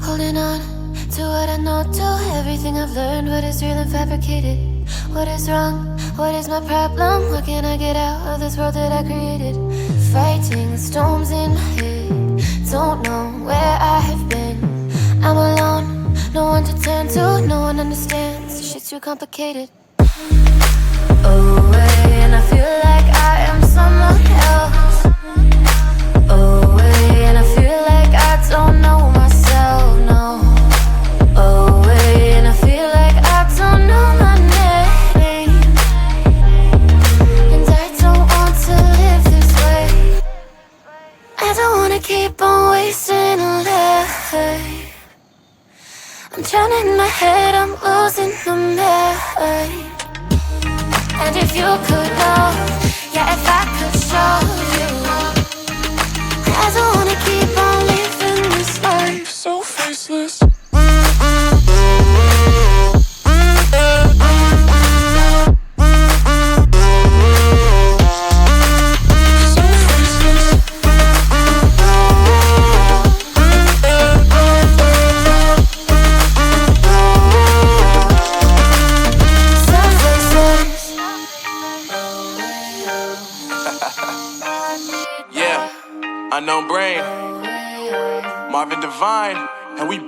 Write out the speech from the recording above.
Holding on to what I know, to everything I've learned. What is real and fabricated? What is wrong? What is my problem? What can I get out of this world that I created? Fighting storms in my head, don't know where I have been. I'm alone, no one to turn to, no one understands. This shit's too complicated. Away, and I feel like I am someone else. Away, and I feel like I don't know myself, no. Away, and I feel like I don't know my name. And I don't want to live this way. I don't wanna keep on wasting a life. I'm drowning in my head, I'm losing the mind. And if you could know, yeah, if I could show you, I don't wanna keep on living this life so faceless. Yeah, unknown brain, Marvin Divine, and we